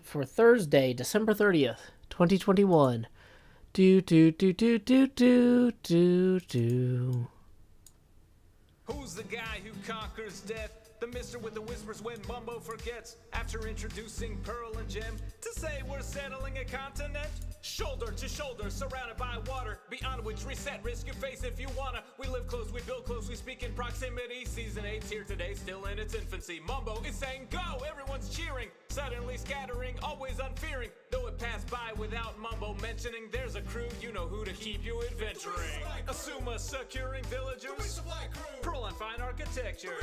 for Thursday, December 30th, 2021. Do, do, do, do, do, do, do, do. Who's the guy who conquers death? The mister with the whispers when Mumbo forgets. After introducing Pearl and Gem to say we're settling a continent. Shoulder to shoulder, surrounded by water. Beyond which reset, risk your face if you wanna. We live close, we build close, we speak in proximity. Season 8's here today, still in its infancy. Mumbo is saying go, everyone's cheering. Suddenly scattering, always unfearing. Though it passed by without Mumbo mentioning, there's a crew, you know who to keep you adventuring. Asuma securing villagers. Pearl on fine architecture.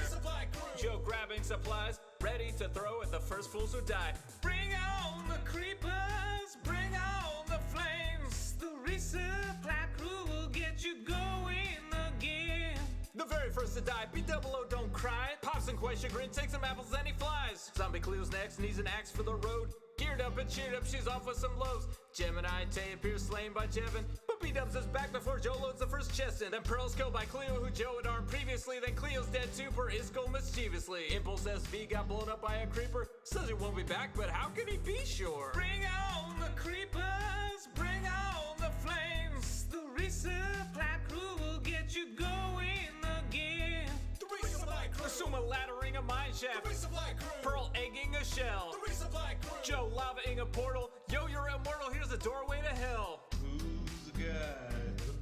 Joe grabbing supplies, ready to throw at the first fools who die. Bring on the creepers, bring on the flames. The resupply crew will get you going again. The very first to die, B-double-O don't cry. Pops and quite chagrin, takes some apples and he flies. Zombie Cleo's next, needs an axe for the road. Geared up and cheered up, she's off with some lows. Gemini Tay appears slain by Jevin, but B-dubs is back before Joe loads the first chest in. Then Pearl's killed by Cleo, who Joe had armed previously. Then Cleo's dead too per Isco mischievously. Impulse SV got blown up by a creeper. Says he won't be back, but how can he be sure? Bring on the creepers, bring on the flames. The resupply crew will get you going again. The resupply crew. Asuma laddering a mine shaft. The resupply crew. Pearl egging a shell. The resupply crew. Joe lavaing a portal. Yo, you're immortal, here's a doorway to hell. Who's the guy?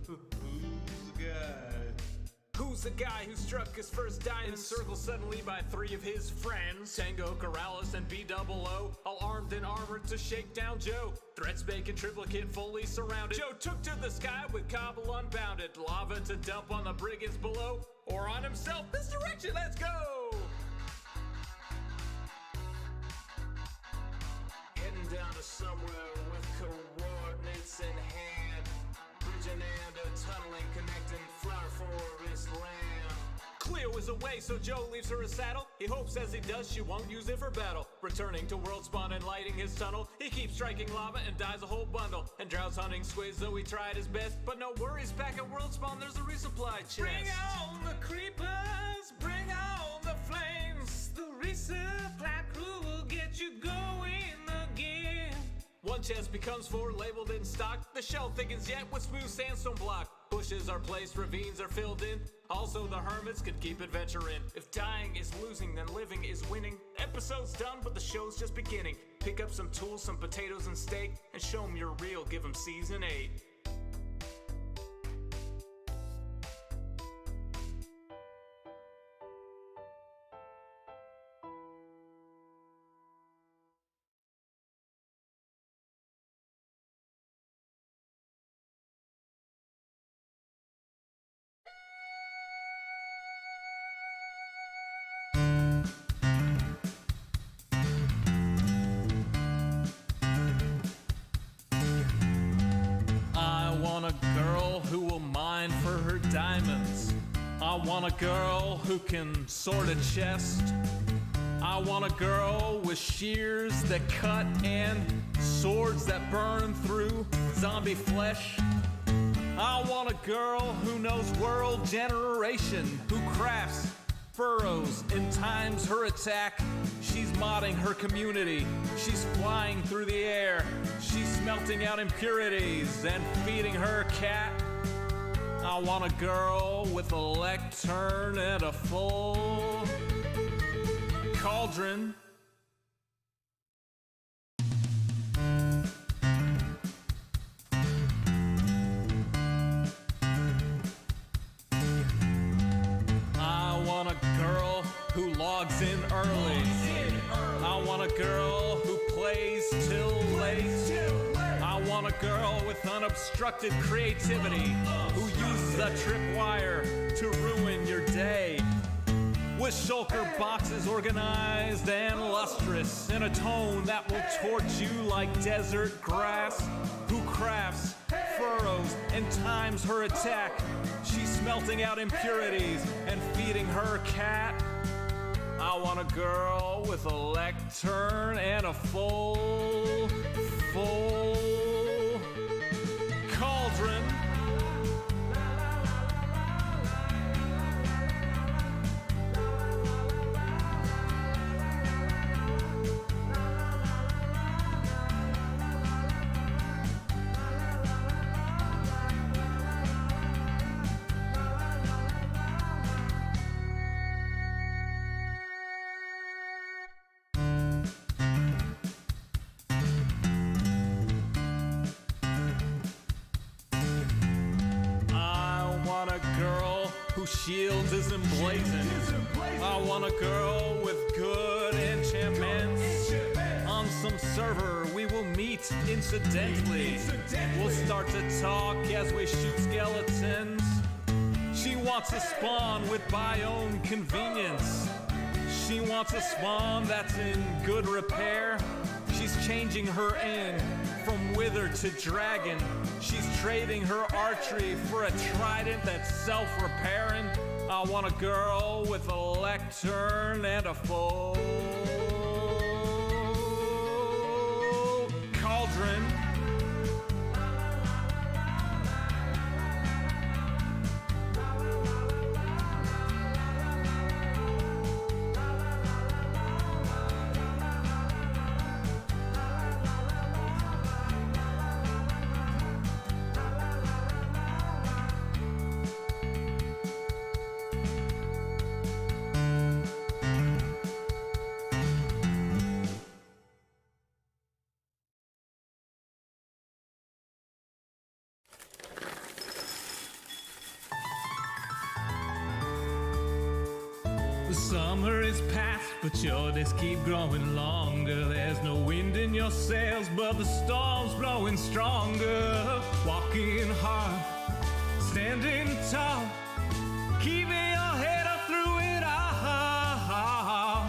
Who's the guy? Who's the guy who struck his first diamond? Encircled suddenly by three of his friends. Tango, Corrales, and B-double-O, all armed and armored to shake down Joe. Threats bacon triplicate fully surrounded. Joe took to the sky with Cobble unbounded. Lava to dump on the brigands below, or on himself. This direction, let's go! Heading down to somewhere with coordinates in hand. Bridging and a tunneling connecting flower forest land. Cleo is away, so Joe leaves her a saddle. He hopes as he does she won't use it for battle. Returning to world spawn and lighting his tunnel, he keeps striking lava and dies a whole bundle. And drowns hunting squids, though he tried his best. But no worries, back at world spawn there's a resupply chest. Bring on the creepers, bring on the flames. The resupply crew will get you going again. One chest becomes four, labeled in stock. The shell thickens yet with smooth sandstone block. Bushes are placed, ravines are filled in. Also the hermits can keep adventuring. If dying is losing, then living is winning. Episode's done, but the show's just beginning. Pick up some tools, some potatoes and steak, and show 'em you're real, give 'em season 8. I want a girl who will mine for her diamonds. I want a girl who can sort a chest. I want a girl with shears that cut and swords that burn through zombie flesh. I want a girl who knows world generation, who crafts furrows and times her attack. She's modding her community. She's flying through the air. She's smelting out impurities and feeding her cat. I want a girl with a lectern and a full cauldron. I want a girl who logs in early. I want a girl who plays till late. I want a girl with unobstructed creativity who uses a tripwire to ruin your day. With shulker boxes organized and lustrous in a tone that will torch you like desert grass. Who crafts furrows and times her attack. She's smelting out impurities and feeding her cat. I want a girl with a lectern and a full cauldron. whose shield is emblazoned. I want a girl with good enchantments. On some server we will meet incidentally. We'll start to talk as we shoot skeletons. She wants a spawn with biome convenience. She wants a spawn that's in good repair. She's changing her end from wither to dragon. She's trading her archery for a trident that's self-repairing. I want a girl with a lectern and a full cauldron. The summer is past, but your days keep growing longer. There's no wind in your sails, but the storm's blowing stronger. Walking hard, standing tall, keeping your head up through it all.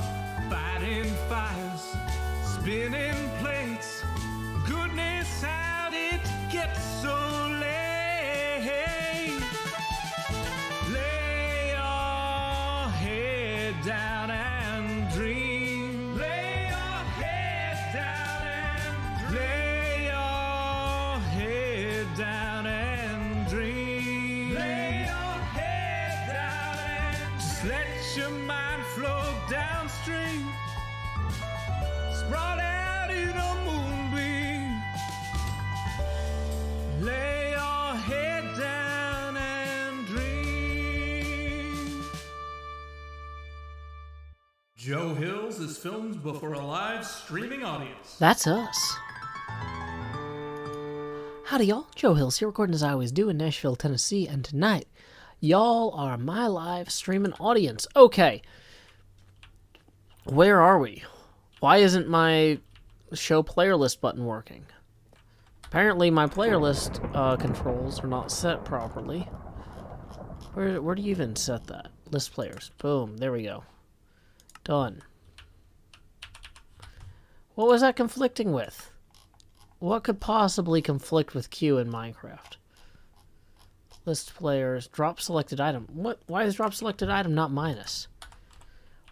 Fighting fires, spinning plates. Goodness, how did it get so late? Lay your head down and dream. Lay your head down and lay your head down and dream. Lay your head down and just let your mind flow downstream. Spread out in a moonbeam. Lay your head down and dream. Joe Hills is filmed before a live streaming audience. That's us. Howdy, y'all. Joe Hills here, recording as I always do in Nashville, Tennessee, and tonight, y'all are my live streaming audience. Okay. Where are we? Why isn't my show player list button working? Apparently my player list controls are not set properly. Where do you even set that? List players. Boom. There we go. Done. What was that conflicting with? What could possibly conflict with Q in Minecraft? List players. Drop selected item. What? Why is drop selected item not minus?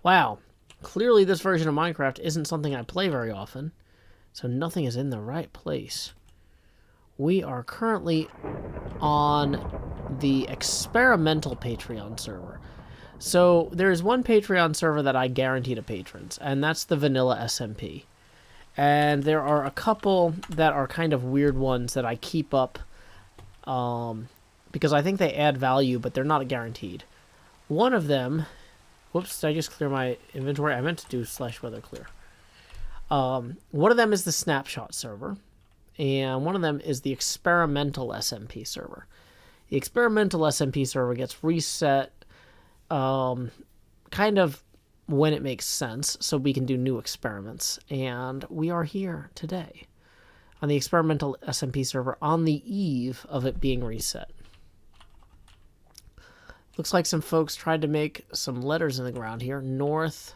Wow. Clearly this version of Minecraft isn't something I play very often, so nothing is in the right place. We are currently on the experimental Patreon server. So there's one Patreon server that I guarantee to patrons, and that's the vanilla SMP. And there are a couple that are kind of weird ones that I keep up because I think they add value, but they're not guaranteed. One of them... Whoops, did I just clear my inventory? I meant to do /weather clear. One of them is the snapshot server, and one of them is the experimental SMP server. The experimental SMP server gets reset kind of when it makes sense, so we can do new experiments. And we are here today on the experimental SMP server on the eve of it being reset. Looks like some folks tried to make some letters in the ground here. North,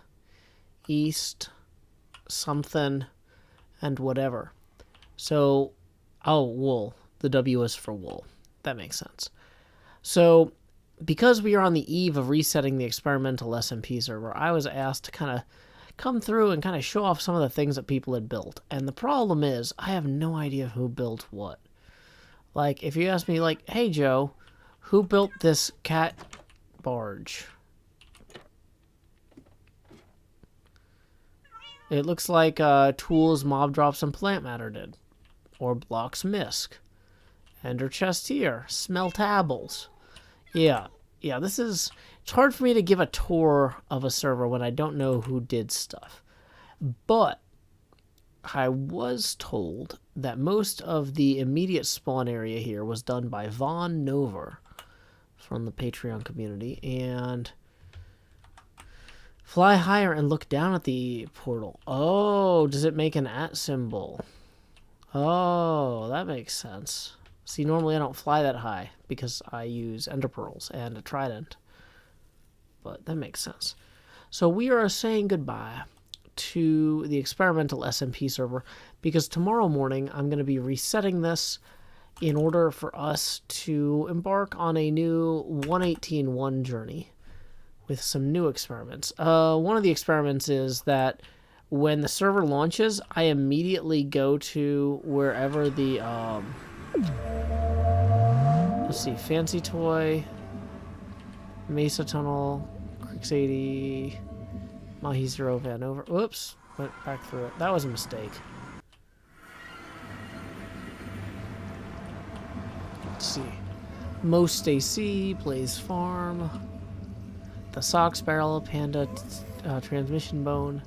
east, something, and whatever. So, oh, wool. The W is for wool. That makes sense. So, because we are on the eve of resetting the experimental SMP server, I was asked to kind of come through and kind of show off some of the things that people had built. And the problem is, I have no idea who built what. Like, if you ask me, like, hey, Joe, who built this cat barge? It looks like Tools, Mob Drops, and Plant Matter did. Or Blocks Misc. Ender Chest here. Smeltables. Yeah, this is... It's hard for me to give a tour of a server when I don't know who did stuff. But I was told that most of the immediate spawn area here was done by Von Nover from the Patreon community. And fly higher and look down at the portal. Oh, does it make an @ symbol? Oh, that makes sense. See, normally I don't fly that high because I use ender pearls and a trident. But that makes sense. So we are saying goodbye to the experimental SMP server because tomorrow morning I'm going to be resetting this in order for us to embark on a new 1.18.1 journey with some new experiments. One of the experiments is that when the server launches, I immediately go to wherever the let's see, Fancy Toy, Mesa Tunnel, Creeks 80, Mahi Zero, Vanover. Whoops, went back through it. That was a mistake. Let's see. Most AC, Blaze Farm, the Sox Barrel, Panda Transmission Bone.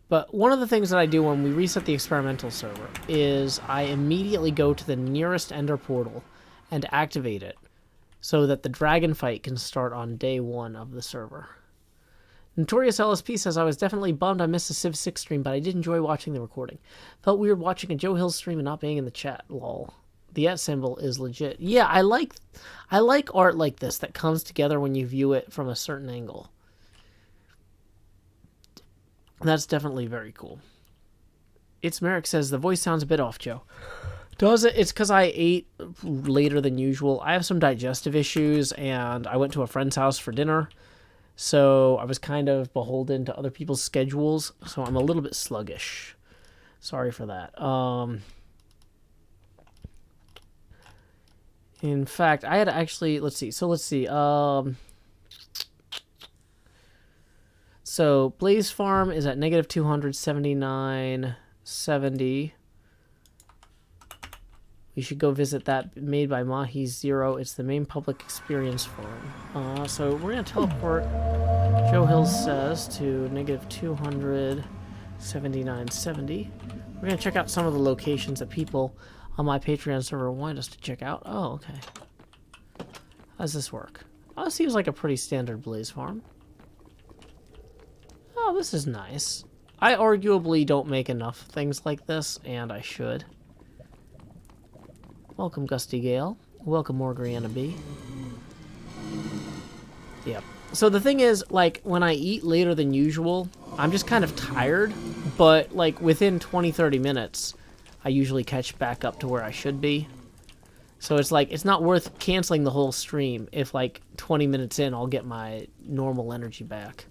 But one of the things that I do when we reset the experimental server is I immediately go to the nearest Ender portal and activate it so that the dragon fight can start on day 1 of the server. Notorious LSP says, I was definitely bummed I missed the Civ 6 stream, but I did enjoy watching the recording. Felt weird watching a Joe Hill stream and not being in the chat, lol. The @ symbol is legit. Yeah, I like art like this that comes together when you view it from a certain angle. That's definitely very cool. It's Merrick says, the voice sounds a bit off, Joe. Does it? It's because I ate later than usual. I have some digestive issues, and I went to a friend's house for dinner, so I was kind of beholden to other people's schedules, so I'm a little bit sluggish. Sorry for that. In fact, I had actually, let's see. So Blaze Farm is at negative 279.70. You should go visit that, made by Mahi Zero. It's the main public experience forum. So we're going to teleport, Joe Hill says, to negative 279.70. We're going to check out some of the locations that people on my Patreon server wanted us to check out. Oh, okay. How does this work? Oh, it seems like a pretty standard Blaze Farm. Oh, this is nice. I arguably don't make enough things like this, and I should. Welcome, Gusty Gale. Welcome, Morgriana B. Yep. So the thing is, like, when I eat later than usual, I'm just kind of tired, but, like, within 20-30 minutes, I usually catch back up to where I should be. So it's like, it's not worth canceling the whole stream if, like, 20 minutes in, I'll get my normal energy back.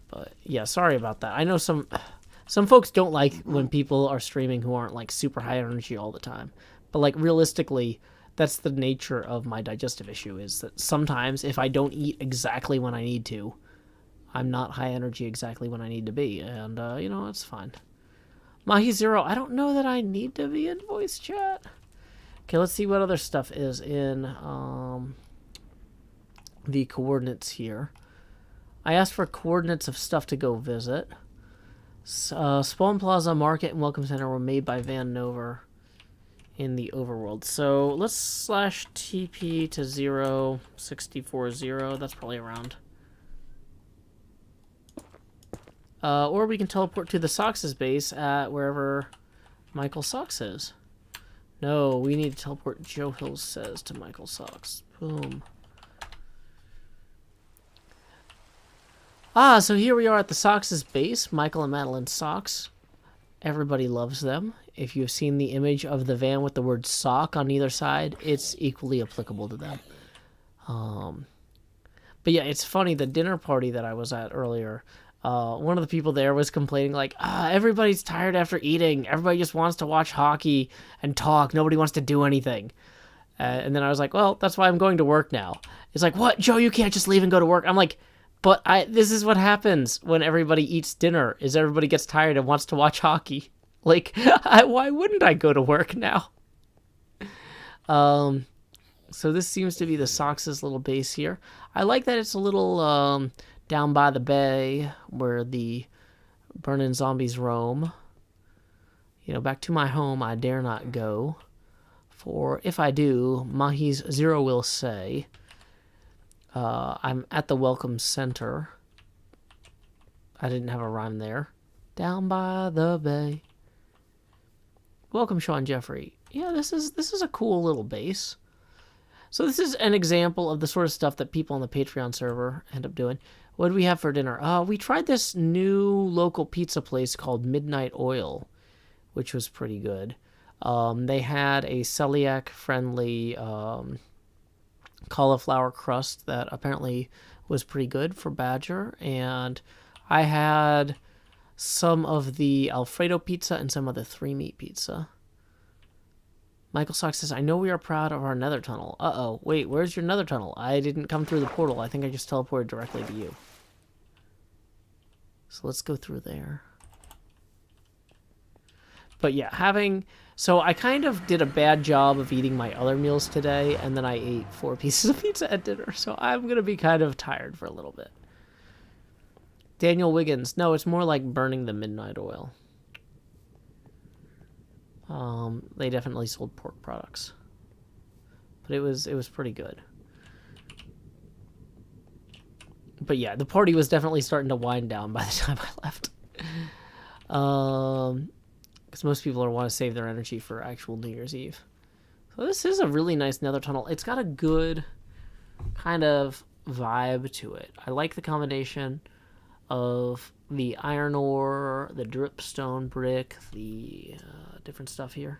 But, yeah, sorry about that. I know some folks don't like when people are streaming who aren't, like, super high energy all the time. But, like, realistically, that's the nature of my digestive issue, is that sometimes if I don't eat exactly when I need to, I'm not high energy exactly when I need to be. And, you know, it's fine. Mahi Zero, I don't know that I need to be in voice chat. Okay, let's see what other stuff is in the coordinates here. I asked for coordinates of stuff to go visit. Spawn Plaza Market and Welcome Center were made by Van Nover in the overworld. So let's slash TP to 0640. That's probably around. Or we can teleport to the Sox's base at wherever Michael Sox is. No, we need to teleport, Joe Hill says, to Michael Sox. Boom. Ah, so here we are at the Sox's base, Michael and Madeline Sox. Everybody loves them. If you've seen the image of the van with the word sock on either side, it's equally applicable to them. But yeah, it's funny, the dinner party that I was at earlier, one of the people there was complaining like, everybody's tired after eating. Everybody just wants to watch hockey and talk. Nobody wants to do anything. And then I was like, well, that's why I'm going to work now. It's like, what, Joe, you can't just leave and go to work. I'm like, but this is what happens when everybody eats dinner, is everybody gets tired and wants to watch hockey. Like, why wouldn't I go to work now? So this seems to be the Sox's little base here. I like that it's a little down by the bay where the burning zombies roam. You know, back to my home I dare not go, For if I do, Mahi's Zero will say, I'm at the Welcome Center. I didn't have a rhyme there. Down by the bay. Welcome, Sean Jeffrey. Yeah, this is a cool little base. So this is an example of the sort of stuff that people on the Patreon server end up doing. What did we have for dinner? We tried this new local pizza place called Midnight Oil, which was pretty good. They had a celiac-friendly cauliflower crust that apparently was pretty good for Badger. And I had some of the Alfredo pizza and some of the 3-meat pizza. Michael Sock says, I know we are proud of our nether tunnel. Uh-oh. Wait, where's your nether tunnel? I didn't come through the portal. I think I just teleported directly to you. So let's go through there. But yeah, so I kind of did a bad job of eating my other meals today, and then I ate 4 pieces of pizza at dinner. So I'm going to be kind of tired for a little bit. Daniel Wiggins. No, it's more like burning the midnight oil. They definitely sold pork products, but it was pretty good. But yeah, the party was definitely starting to wind down by the time I left. Because most people want to save their energy for actual New Year's Eve. So this is a really nice nether tunnel. It's got a good kind of vibe to it. I like the combination of the iron ore, the dripstone brick, the different stuff here.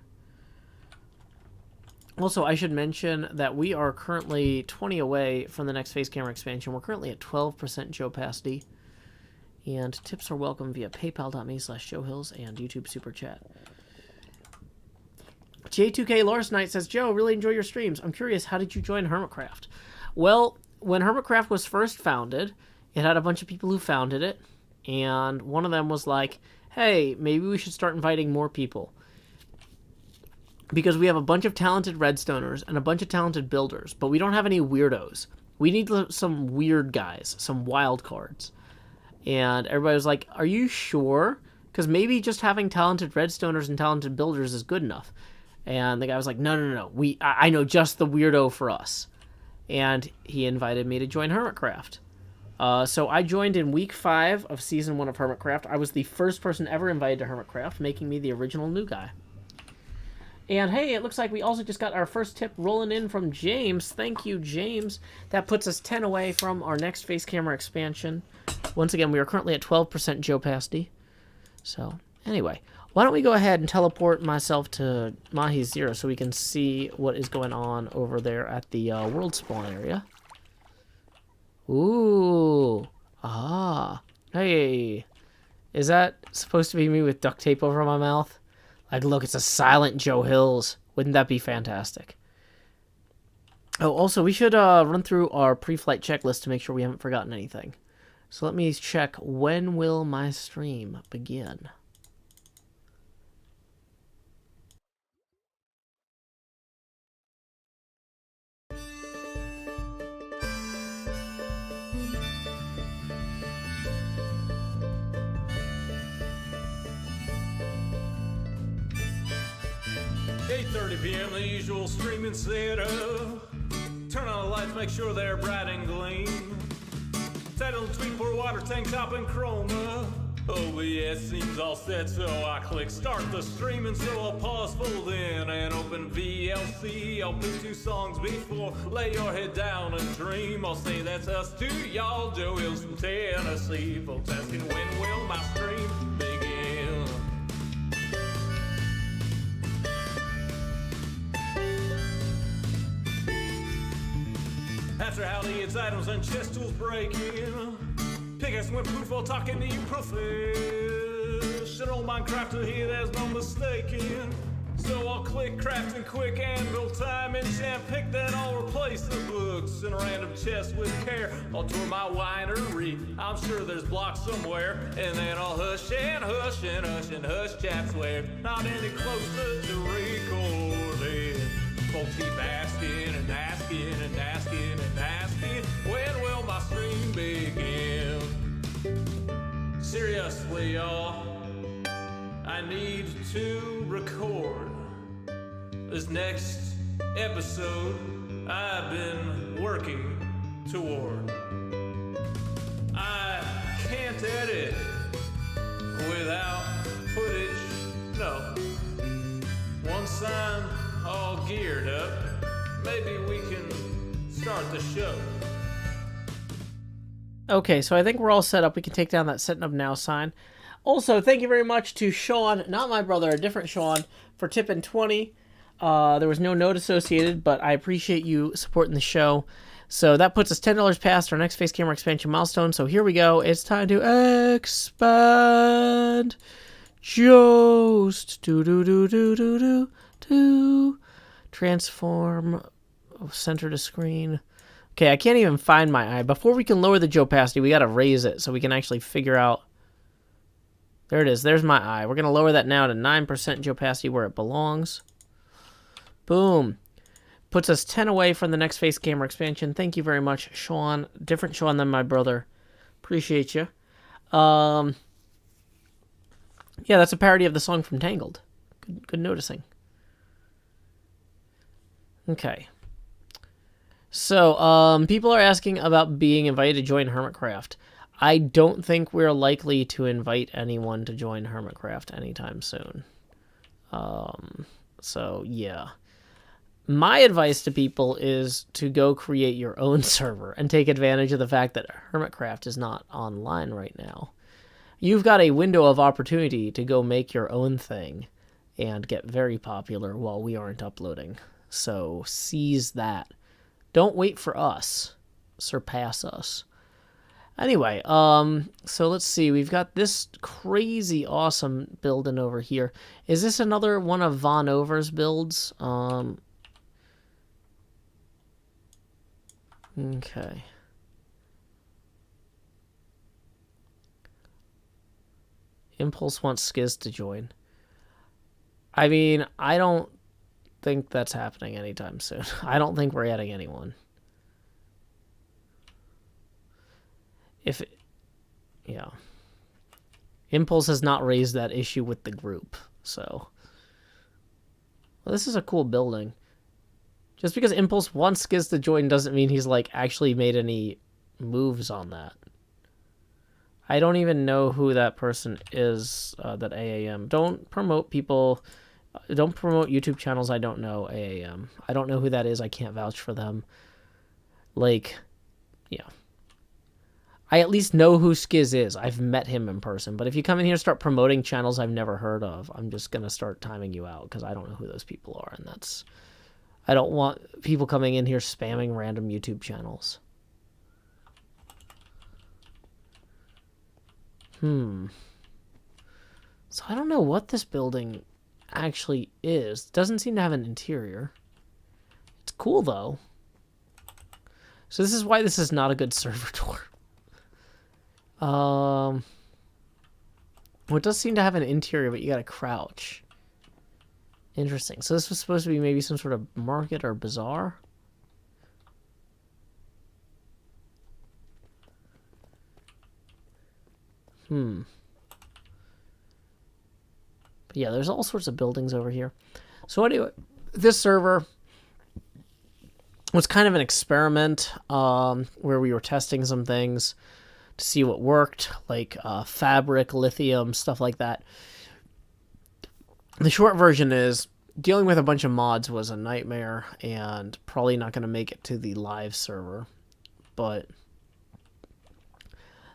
Also, I should mention that we are currently 20 away from the next face camera expansion. We're currently at 12% Joe Pasty. And tips are welcome via paypal.me/JoeHills and YouTube Super Chat. J2K Lars Knight says, Joe, really enjoy your streams. I'm curious, how did you join Hermitcraft? Well, when Hermitcraft was first founded, it had a bunch of people who founded it. And one of them was like, hey, maybe we should start inviting more people. Because we have a bunch of talented redstoners and a bunch of talented builders, but we don't have any weirdos. We need some weird guys, some wild cards. And everybody was like, are you sure? Because maybe just having talented redstoners and talented builders is good enough. And the guy was like, no. I know just the weirdo for us. And he invited me to join Hermitcraft. So I joined in week 5 of season 1 of Hermitcraft. I was the first person ever invited to Hermitcraft, making me the original new guy. And hey, it looks like we also just got our first tip rolling in from James. Thank you, James. That puts us 10 away from our next face camera expansion. Once again, we are currently at 12% Joe Pasty. So, anyway, why don't we go ahead and teleport myself to Mahi's Zero so we can see what is going on over there at the world spawn area. Ooh. Ah. Hey. Is that supposed to be me with duct tape over my mouth? Like, look, it's a silent Joe Hills. Wouldn't that be fantastic? Oh, also, we should run through our pre-flight checklist to make sure we haven't forgotten anything. So let me check, when will my stream begin? PM, the usual streaming setup. Turn on the lights, make sure they're bright and gleam. Title, tweet, pour water, tank top, and chroma. OBS seems all set, so I click start the streaming. So I'll pause, fold in, and open VLC. I'll pick 2 songs before lay your head down and dream. I'll say that's us to y'all, Joe Hills from Tennessee. Folks asking when will my stream begin? After howdy, it's items and chest tools breaking. Pickaxe went poof while talking to you professional Minecrafter here, there's no mistaking. So I'll click crafting quick anvil time enchant pick, then I'll replace the books in a random chest with care. I'll tour my winery, I'm sure there's blocks somewhere, and then I'll hush and hush and hush and hush chat swear not any closer to recording. Folks keep asking and asking and asking and asking, when will my stream begin? Seriously, y'all, I need to record this next episode I've been working toward. I can't edit without footage, no. Once I'm all geared up, maybe we can start the show. Okay, so I think we're all set up. We can take down that setting up now sign. Also, thank you very much to Sean, not my brother, a different Sean, for tipping 20. There was no note associated, but I appreciate you supporting the show. So that puts us $10 past our next face camera expansion milestone. So here we go. It's time to expand Jost. Do. Transform center to screen. Okay, I can't even find my eye. Before we can lower the opacity, we got to raise it so we can actually figure out. There it is. There's my eye. We're going to lower that now to 9% opacity where it belongs. Boom. Puts us 10 away from the next face camera expansion. Thank you very much, Sean. Different Sean than my brother. Appreciate you. Yeah, that's a parody of the song from Tangled. Good noticing. Okay. So, people are asking about being invited to join Hermitcraft. I don't think we're likely to invite anyone to join Hermitcraft anytime soon. So, yeah. My advice to people is to go create your own server and take advantage of the fact that Hermitcraft is not online right now. You've got a window of opportunity to go make your own thing and get very popular while we aren't uploading. So, seize that. Don't wait for us. Surpass us. Anyway, so let's see. We've got this crazy awesome building over here. Is this another one of Von Over's builds? Okay. Impulse wants Skiz to join. I mean, I don't think that's happening anytime soon. I don't think we're adding anyone. Yeah. Impulse has not raised that issue with the group, so. Well, this is a cool building. Just because Impulse wants Skiz to join doesn't mean he's, like, actually made any moves on that. I don't even know who that person is, that AAM. Don't promote people. Don't promote YouTube channels I don't know, AAM. I don't know who that is. I can't vouch for them. Like, yeah. I at least know who Skiz is. I've met him in person. But if you come in here and start promoting channels I've never heard of, I'm just going to start timing you out because I don't know who those people are. And that's... I don't want people coming in here spamming random YouTube channels. So I don't know what this building actually is. It doesn't seem to have an interior. It's cool, though. So this is why this is not a good server tour. Well, it does seem to have an interior, but you gotta crouch. Interesting. So this was supposed to be maybe some sort of market or bazaar? But yeah, there's all sorts of buildings over here. So anyway, this server was kind of an experiment where we were testing some things to see what worked, like fabric, lithium, stuff like that. The short version is dealing with a bunch of mods was a nightmare and probably not going to make it to the live server, but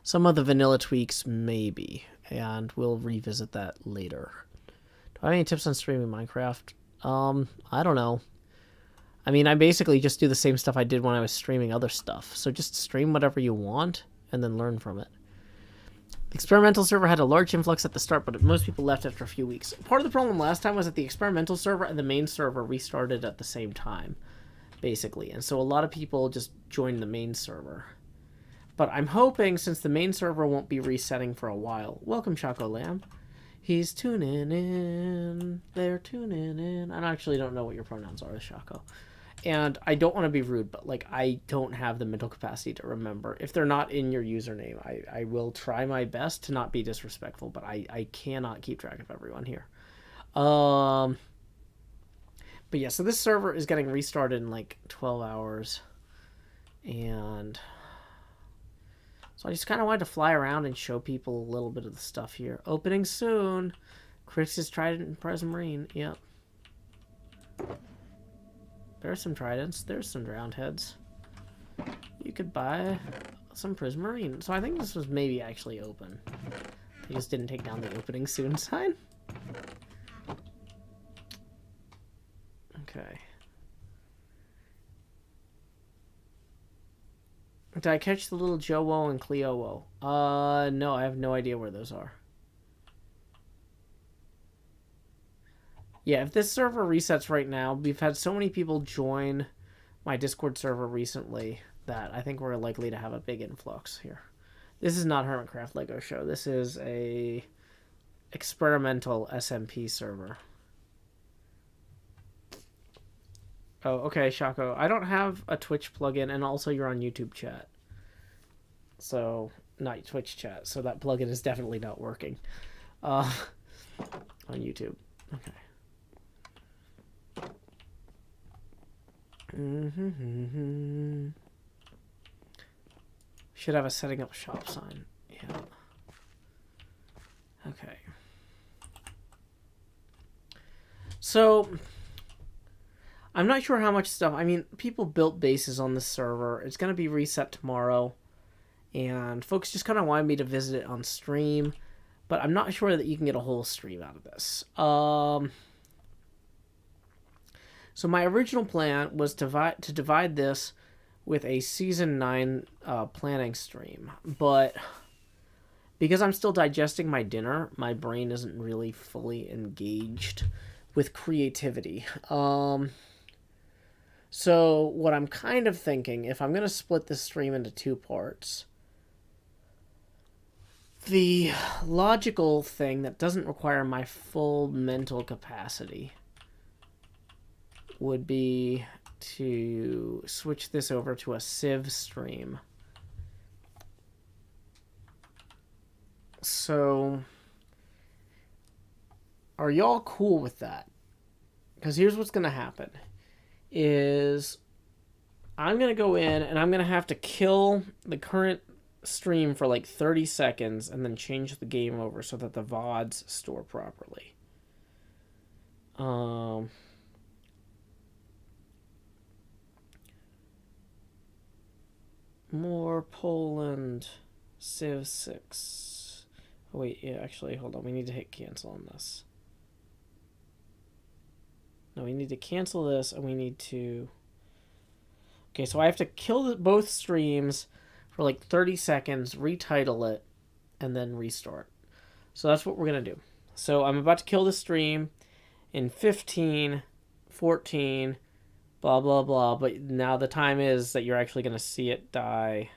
some of the vanilla tweaks maybe, and we'll revisit that later. Do I have any tips on streaming Minecraft? I don't know. I mean, I basically just do the same stuff I did when I was streaming other stuff, so just stream whatever you want and then learn from it. The experimental server had a large influx at the start, but most people left after a few weeks. Part of the problem last time was that the experimental server and the main server restarted at the same time, basically. And so a lot of people just joined the main server. But I'm hoping, since the main server won't be resetting for a while... Welcome, Choco Lamb. He's tuning in. They're tuning in. I actually don't know what your pronouns are, Choco. And I don't want to be rude, but like I don't have the mental capacity to remember. If they're not in your username, I will try my best to not be disrespectful, but I cannot keep track of everyone here. But But yeah, so this server is getting restarted in like 12 hours. And so I just kind of wanted to fly around and show people a little bit of the stuff here. Opening soon. Crix's Trident and Prismarine. Yep. There's some Tridents. There's some Drowned Heads. You could buy some Prismarine. So I think this was maybe actually open. They just didn't take down the opening soon sign. Okay. Did I catch the little Jowo and Cleowo? No, I have no idea where those are. Yeah, if this server resets right now, we've had so many people join my Discord server recently that I think we're likely to have a big influx here. This is not Hermitcraft Lego Show. This is a experimental SMP server. Oh, okay, Shaco. I don't have a Twitch plugin, and also you're on YouTube chat. So, not Twitch chat. So that plugin is definitely not working. On YouTube. Okay. Should have a setting up shop sign. Yeah. Okay. So, I'm not sure how much stuff. I mean, people built bases on this server. It's going to be reset tomorrow. And folks just kind of wanted me to visit it on stream. But I'm not sure that you can get a whole stream out of this. So my original plan was to divide this with a Season 9 planning stream. But because I'm still digesting my dinner, my brain isn't really fully engaged with creativity. So what I'm kind of thinking, if I'm going to split this stream into 2 parts, the logical thing that doesn't require my full mental capacity would be to switch this over to a Civ stream. So, are y'all cool with that? Because here's what's going to happen. Is I'm going to go in and I'm going to have to kill the current stream for like 30 seconds and then change the game over so that the VODs store properly. More Poland, Civ 6. Oh, wait, yeah, actually, hold on. We need to hit cancel on this. No, we need to cancel this, and we need to... Okay, so I have to kill both streams for like 30 seconds, retitle it, and then restart. So that's what we're going to do. So I'm about to kill the stream in 15, 14... blah, blah, blah. But now the time is that you're actually going to see it die.